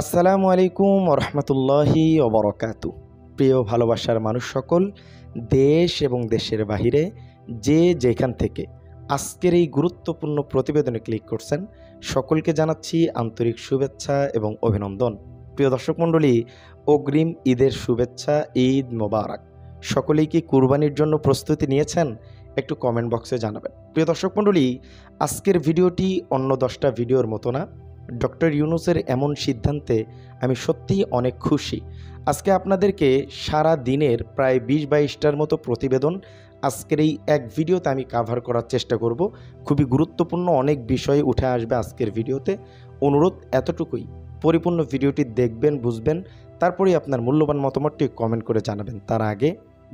আসসালামু আলাইকুম রহমতুল্লাহি ওবরকাতু। প্রিয় ভালোবাসার মানুষ সকল, দেশ এবং দেশের বাহিরে যে যেখান থেকে আজকের এই গুরুত্বপূর্ণ প্রতিবেদনে ক্লিক করছেন, সকলকে জানাচ্ছি আন্তরিক শুভেচ্ছা এবং অভিনন্দন। প্রিয় দর্শক মণ্ডলী, অগ্রিম ঈদের শুভেচ্ছা, ঈদ মোবারক। সকলেই কি কুরবানির জন্য প্রস্তুতি নিয়েছেন? একটু কমেন্ট বক্সে জানাবেন। প্রিয় দর্শক মণ্ডলী, আজকের ভিডিওটি অন্য 10টা ভিডিওর মতো না। ডক্টর ইউনূসের এমন সিদ্ধান্তে আমি সত্যিই অনেক খুশি। আজকে আপনাদেরকে সারা দিনের প্রায় 20-22টার মতো প্রতিবেদন আজকের এই এক ভিডিওতে আমি কাভার করার চেষ্টা করব। খুবই গুরুত্বপূর্ণ অনেক বিষয় উঠে আসবে আজকের ভিডিওতে। অনুরোধ এতটুকুই, পরিপূর্ণ ভিডিওটি দেখবেন, বুঝবেন, তারপরেই আপনার মূল্যবান মতামতটি কমেন্ট করে জানাবেন। তার আগে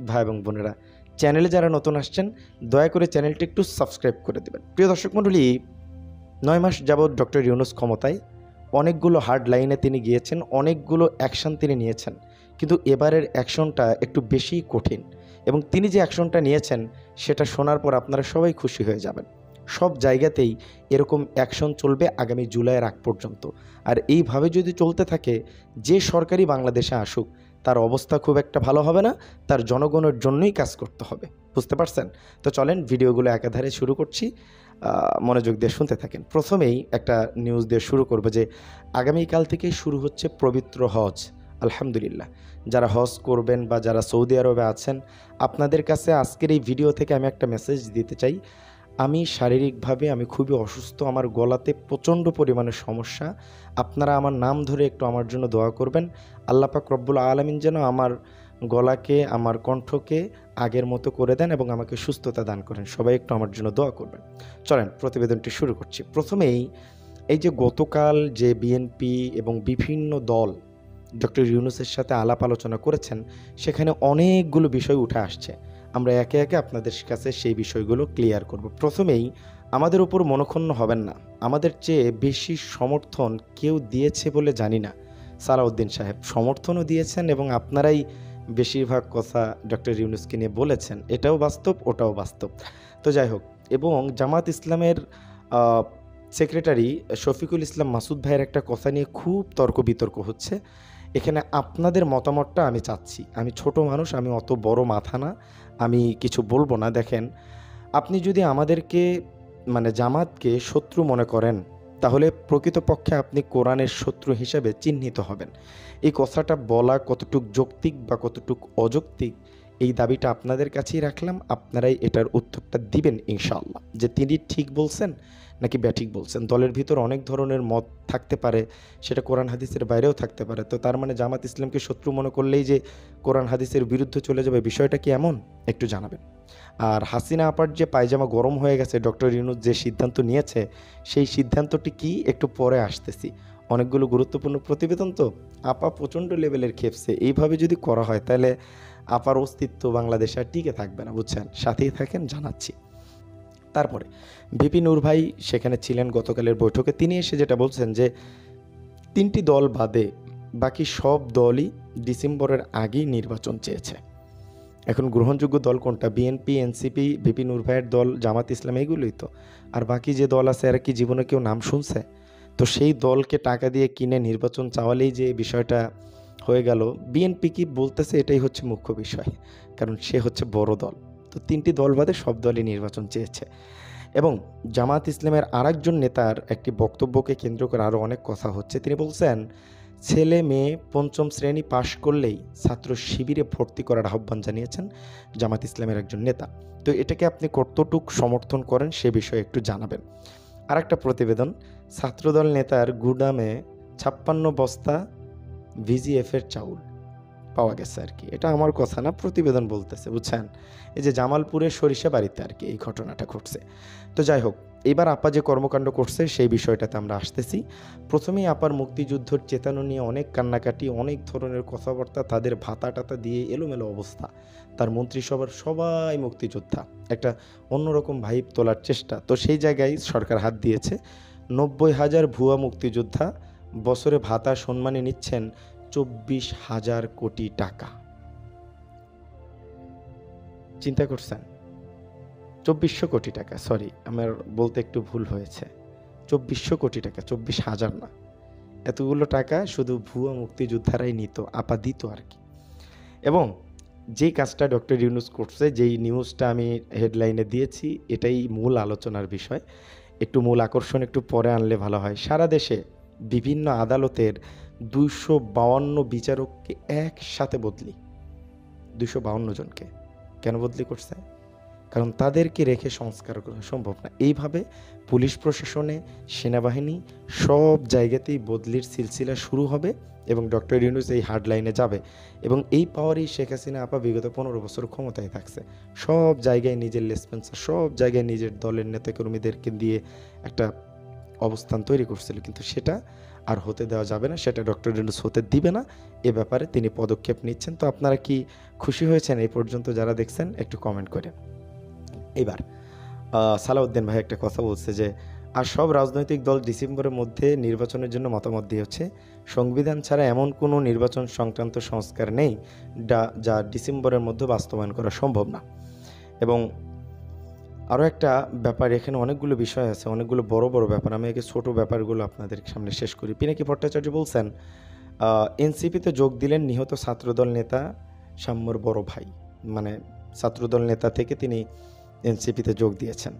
ভাই এবং বোনেরা, চ্যানেলে যারা নতুন আসছেন, দয়া করে চ্যানেলটি একটু সাবস্ক্রাইব করে দেবেন। প্রিয় দর্শক মণ্ডলী, 9 মাস যাবৎ ডক্টর ইউনূস ক্ষমতায়, অনেকগুলো হার্ড লাইনে তিনি গিয়েছেন, অনেকগুলো অ্যাকশন তিনি নিয়েছেন, কিন্তু এবারের অ্যাকশনটা একটু বেশি কঠিন। এবং তিনি যে অ্যাকশনটা নিয়েছেন সেটা শোনার পর আপনারা সবাই খুশি হয়ে যাবেন। সব জায়গাতেই এরকম অ্যাকশন চলবে আগামী জুলাইয়ের আগ পর্যন্ত। আর এইভাবে যদি চলতে থাকে, যে সরকারই বাংলাদেশে আসুক তার অবস্থা খুব একটা ভালো হবে না, তার জনগণের জন্যই কাজ করতে হবে। বুঝতে পারছেন? তো চলেন ভিডিওগুলো একাধারে শুরু করছি, মনোযোগ দিয়ে শুনতে থাকেন। প্রথমেই একটা নিউজ দিয়ে শুরু করব যে আগামীকাল থেকে শুরু হচ্ছে পবিত্র হজ। আলহামদুলিল্লাহ, যারা হজ করবেন বা যারা সৌদি আরবে আছেন, আপনাদের কাছে আজকের এই ভিডিও থেকে আমি একটা মেসেজ দিতে চাই। আমি শারীরিকভাবে আমি খুবই অসুস্থ, আমার গলাতে প্রচণ্ড পরিমাণে সমস্যা। আপনারা আমার নাম ধরে একটু আমার জন্য দোয়া করবেন। আল্লাহ পাক রব্বুল আলামিন যেন আমার গলাকে, আমার কণ্ঠকে আগের মতো করে দেন এবং আমাকে সুস্থতা দান করেন। সবাই একটু আমার জন্য দোয়া করবেন। চলেন প্রতিবেদনটি শুরু করছি। প্রথমেই এই যে গতকাল যে বিএনপি এবং বিভিন্ন দল ডক্টর ইউনূসের সাথে আলাপ আলোচনা করেছেন, সেখানে অনেকগুলো বিষয় উঠে আসছে। আমরা একে একে আপনাদের কাছে সেই বিষয়গুলো ক্লিয়ার করব। প্রথমেই আমাদের উপর মনক্ষুণ্ণ হবেন না, আমাদের চেয়ে বেশি সমর্থন কেউ দিয়েছে বলে জানি না। সালাউদ্দিন সাহেব সমর্থনও দিয়েছেন এবং আপনারাই বেশিরভাগ কথা ডক্টর ইউনূসকে নিয়ে বলেছেন, এটাও বাস্তব, ওটাও বাস্তব। তো যাই হোক, এবং জামাত ইসলামের সেক্রেটারি শফিকুল ইসলাম মাসুদ ভাইয়ের একটা কথা নিয়ে খুব তর্ক বিতর্ক হচ্ছে। এখানে আপনাদের মতামতটা আমি চাচ্ছি। আমি ছোট মানুষ, আমি অত বড় মাথা না, আমি কিছু বলবো না। দেখেন, আপনি যদি আমাদেরকে জামাতকে শত্রু মনে করেন, তাহলে প্রকৃতপক্ষে আপনি কোরআনের শত্রু হিসেবে চিহ্নিত হবেন। এই কথাটা বলা কতটুক যৌক্তিক বা কতটুক অযৌক্তিক, এই দাবিটা আপনাদের কাছেই রাখলাম। আপনারাই এটার উত্তরটা দিবেন ইনশাআল্লাহ, যে তিনি ঠিক বলছেন নাকি ব্যাঠিক বলছেন। দলের ভিতর অনেক ধরনের মত থাকতে পারে, সেটা কোরআন হাদিসের বাইরেও থাকতে পারে। তো তার মানে জামাত ইসলামকে শত্রু মনে করলেই যে কোরআন হাদিসের বিরুদ্ধে চলে যাবে, বিষয়টা কি এমন? একটু জানাবেন। আর হাসিনা আপার যে পায়জামা গরম হয়ে গেছে, ডক্টর ইউনূস যে সিদ্ধান্ত নিয়েছে, সেই সিদ্ধান্তটি কি একটু পরে আসতেছি। অনেকগুলো গুরুত্বপূর্ণ প্রতিবেদন, তো আপা প্রচণ্ড লেভেলের খেপছে। এইভাবে যদি করা হয় তাহলে আপার অস্তিত্ব বাংলাদেশে আর টিকে থাকবে না, বুঝছেন? সাথেই থাকেন, জানাচ্ছি। তারপরে ভিপি নূর ভাই সেখানে ছিলেন গতকালের বৈঠকে। তিনি এসে যেটা বলছেন যে 3টি দল বাদে বাকি সব দলই ডিসেম্বরের আগেই নির্বাচন চেয়েছে। এখন গ্রহণযোগ্য দল কোনটা? বিএনপি, এনসিপি, ভিপি নূর ভাইয়ের দল, জামাত ইসলাম, এগুলোই তো। আর বাকি যে দল আছে, এরা কি জীবনে কেউ নাম শুনছে? তো সেই দলকে টাকা দিয়ে কিনে নির্বাচন চাওয়ালেই যে বিষয়টা হয়ে গেল, বিএনপি কি বলতেছে এটাই হচ্ছে মুখ্য বিষয়, কারণ সে হচ্ছে বড় দল। তো 3টি দল বাদে সব দলই নির্বাচন চেয়েছে। এবং জামাত ইসলামের আরেকজন নেতার একটি বক্তব্যকে কেন্দ্র করে আরও অনেক কথা হচ্ছে। তিনি বলছেন, ছেলে মেয়ে 5ম শ্রেণী পাশ করলেই ছাত্র শিবিরে ভর্তি করার আহ্বান জানিয়েছেন জামাত ইসলামের একজন নেতা। তো এটাকে আপনি কতটুক সমর্থন করেন সে বিষয়ে একটু জানাবেন। আর একটা প্রতিবেদন, ছাত্রদল নেতার গুদামে 56 বস্তা ভিজিএফের চাউল পাওয়া গেছে আর কি। এটা আমার কথা না, প্রতিবেদন বলতেছে, বুঝছেন? এই যে জামালপুরের সরিষা বাড়িতে আর কি এই ঘটনাটা ঘটছে। তো যাই হোক, এবার আপা যে কর্মকাণ্ড করছে সেই বিষয়টাতে আমরা আসতেছি। প্রথমেই আপার মুক্তিযুদ্ধের চেতনা নিয়ে অনেক কান্নাকাটি, অনেক ধরনের কথাবার্তা, তাদের ভাতা টাতা দিয়ে এলোমেলো অবস্থা। তার মন্ত্রিসভার সবাই মুক্তিযোদ্ধা, একটা অন্যরকম ভাইব তোলার চেষ্টা। তো সেই জায়গায় সরকার হাত দিয়েছে। 90,000 ভুয়া মুক্তিযোদ্ধা বছরে ভাতা সম্মানে নিচ্ছেন 24,000 কোটি টাকা। চিন্তা করছেন? 2400 কোটি টাকা, সরি আমার বলতে একটু ভুল হয়েছে, 2400 কোটি টাকা, 24,000 না। এতগুলো টাকা শুধু ভুয়া মুক্তিযোদ্ধারাই নিত, আপা দিত আর কি। এবং যেই কাজটা ডক্টর ইউনূস করছে, যেই নিউজটা আমি হেডলাইনে দিয়েছি, এটাই মূল আলোচনার বিষয়। একটু মূল আকর্ষণ একটু পরে আনলে ভালো হয়। সারা দেশে বিভিন্ন আদালতের 252 বিচারককে একসাথে বদলি, 252 জনকে। কেন বদলি করছে? কারণ তাদেরকে রেখে সংস্কার করা সম্ভব না। এইভাবে পুলিশ প্রশাসনে, সেনাবাহিনী সব জায়গাতেই বদলির সিলসিলা শুরু হবে এবং ডক্টর ইউনূস এই হার্ড লাইনে যাবে। এবং এই পাওয়ারই শেখ হাসিনা আপা বিগত 15 বছর ক্ষমতায় থাকছে। সব জায়গায় নিজের লেসপেন্সার, সব জায়গায় নিজের দলের নেতাকর্মীদেরকে দিয়ে একটা অবস্থান তৈরি করছিল, কিন্তু সেটা আর হতে দেওয়া যাবে না, সেটা ডক্টর ইউনূস হতে দিবে না। এ ব্যাপারে তিনি পদক্ষেপ নিচ্ছেন। তো আপনারা কি খুশি হয়েছেন এই পর্যন্ত যারা দেখছেন? একটু কমেন্ট করে। এবার সালাউদ্দিন ভাই একটা কথা বলছে যে আর সব রাজনৈতিক দল ডিসেম্বরের মধ্যে নির্বাচনের জন্য মতামত দিয়েছে। সংবিধান ছাড়া এমন কোনো নির্বাচন সংক্রান্ত সংস্কার নেই যা ডিসেম্বরের মধ্যে বাস্তবায়ন করা সম্ভব না। এবং আরও একটা ব্যাপার, এখানে অনেকগুলো বিষয় আছে, অনেকগুলো বড় বড় ব্যাপার। আমি আগে ছোটো ব্যাপারগুলো আপনাদের সামনে শেষ করি। পিনাকি ভট্টাচার্য বলছেন এনসিপিতে যোগ দিলেন নিহত ছাত্রদল নেতা সাম্যর বড় ভাই, মানে ছাত্রদল নেতা থেকে তিনি এনসিপিতে যোগ দিয়েছেন।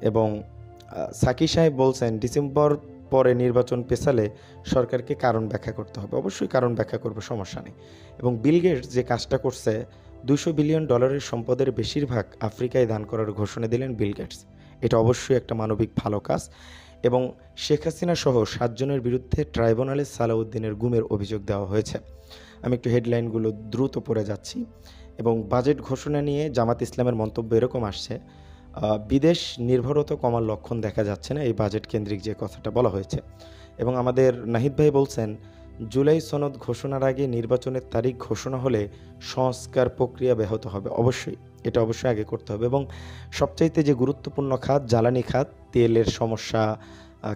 এবং সাকি সাহেব বলছেন ডিসেম্বর পরে নির্বাচন পেছালে সরকারকে কারণ ব্যাখ্যা করতে হবে। অবশ্যই কারণ ব্যাখ্যা করবে, সমস্যা নেই। এবং বিল গেটস যে কাজটা করছে, $200 বিলিয়ন সম্পদের বেশিরভাগ আফ্রিকায় দান করার ঘোষণা দিলেন বিল গেটস। এটা অবশ্যই একটা মানবিক ভালো কাজ। এবং শেখ হাসিনা সহ 7 জনের বিরুদ্ধে ট্রাইব্যুনালে সালাউদ্দিনের গুমের অভিযোগ দেওয়া হয়েছে। আমি একটু হেডলাইনগুলো দ্রুত পড়ে যাচ্ছি। এবং বাজেট ঘোষণা নিয়ে জামাত ইসলামের মন্তব্য এরকম আসছে, বিদেশ নির্ভরতা কমার লক্ষণ দেখা যাচ্ছে না, এই বাজেট কেন্দ্রিক যে কথাটা বলা হয়েছে। এবং আমাদের নাহিদ ভাই বলছেন জুলাই সনদ ঘোষণার আগে নির্বাচনের তারিখ ঘোষণা হলে সংস্কার প্রক্রিয়া ব্যাহত হবে। অবশ্যই এটা অবশ্যই আগে করতে হবে। এবং সবচাইতে যে গুরুত্বপূর্ণ খাত জ্বালানি খাত, তেলের সমস্যা,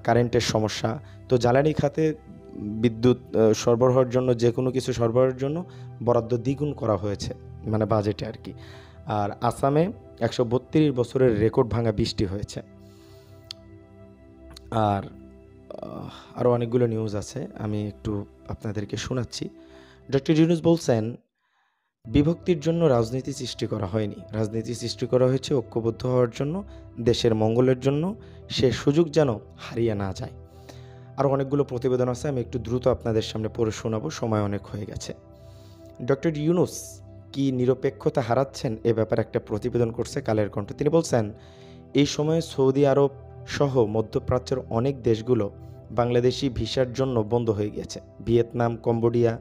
কারেন্টের সমস্যা। তো জ্বালানি খাতে বিদ্যুৎ সরবরাহের জন্য, যে কোনো কিছু সরবরাহের জন্য বরাদ্দ দ্বিগুণ করা হয়েছে, মানে বাজেটে আর কি। আর আসামে 132 বছরের রেকর্ড ভাঙা বৃষ্টি হয়েছে। আর আরও অনেকগুলো নিউজ আছে, আমি একটু আপনাদেরকে শোনাচ্ছি। ডক্টর ইউনূস বলছেন বিভক্তির জন্য রাজনীতি সৃষ্টি করা হয়নি, রাজনীতি সৃষ্টি করা হয়েছে ঐক্যবদ্ধ হওয়ার জন্য, দেশের মঙ্গলের জন্য। সে সুযোগ যেন হারিয়ে না যায়। আরও অনেকগুলো প্রতিবেদন আছে, আমি একটু দ্রুত আপনাদের সামনে পড়ে শোনাবো, সময় অনেক হয়ে গেছে। ডক্টর ইউনূস কি নিরপেক্ষতা হারাচ্ছেন, এ ব্যাপারে একটা প্রতিবেদন করছে কালের কণ্ঠ। তিনি বলছেন এই সময়ে সৌদি আরব সহ মধ্যপ্রাচ্যের অনেক দেশগুলো বাংলাদেশি ভিসার জন্য বন্ধ হয়ে গেছে। ভিয়েতনাম, কম্বোডিয়া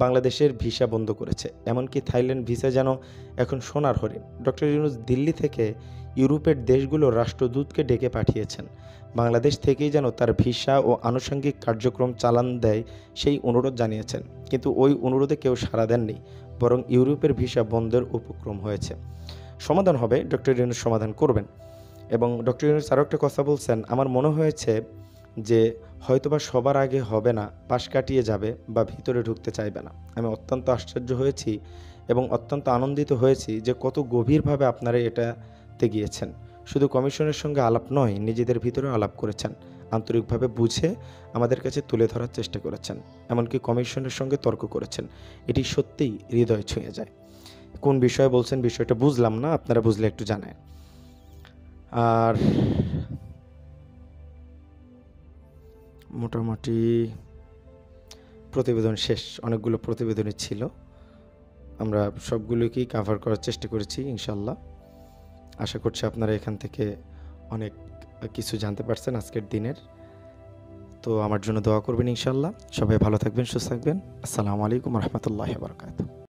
বাংলাদেশের ভিসা বন্ধ করেছে, এমনকি থাইল্যান্ড ভিসা যেন এখন সোনার হরিণ। ডক্টর ইউনূস দিল্লি থেকে ইউরোপের দেশগুলোর রাষ্ট্রদূতকে ডেকে পাঠিয়েছেন, বাংলাদেশ থেকেই যেন তার ভিসা ও আনুষঙ্গিক কার্যক্রম চালান দেয় সেই অনুরোধ জানিয়েছেন। কিন্তু ওই অনুরোধে কেউ সাড়া দেননি, বরং ইউরোপের ভিসা বন্ধের উপক্রম হয়েছে। সমাধান হবে, ডক্টর ইউনূস সমাধান করবেন। এবং ডক্টর ইউনূস আরও একটা কথা বলছেন, আমার মনে হয়েছে যে হয়তোবা সবার আগে হবে না, পাশ কাটিয়ে যাবে বা ভিতরে ঢুকতে চাইবে না। আমি অত্যন্ত আশ্চর্য হয়েছি এবং অত্যন্ত আনন্দিত হয়েছি যে কত গভীরভাবে আপনারা এটাতে গিয়েছেন। শুধু কমিশনের সঙ্গে আলাপ নয়, নিজেদের ভিতরেও আলাপ করেছেন, আন্তরিকভাবে বুঝে আমাদের কাছে তুলে ধরার চেষ্টা করেছেন, এমনকি কমিশনের সঙ্গে তর্ক করেছেন। এটি সত্যিই হৃদয় ছুঁয়ে যায়। কোন বিষয়ে বলছেন বিষয়টা বুঝলাম না, আপনারা বুঝলে একটু জানায়। আর মোটামুটি প্রতিবেদন শেষ, অনেকগুলো প্রতিবেদনই ছিল, আমরা সবগুলোকেই কাভার করার চেষ্টা করেছি ইনশাল্লাহ। আশা করছি আপনারা এখান থেকে অনেক কিছু জানতে পারছেন আজকের দিনের। তো আমার জন্য দোয়া করবেন ইনশাল্লাহ। সবাই ভালো থাকবেন, সুস্থ থাকবেন। আসসালামু আলাইকুম রহমতুল্লাহি ওয়া বারাকাতুহু।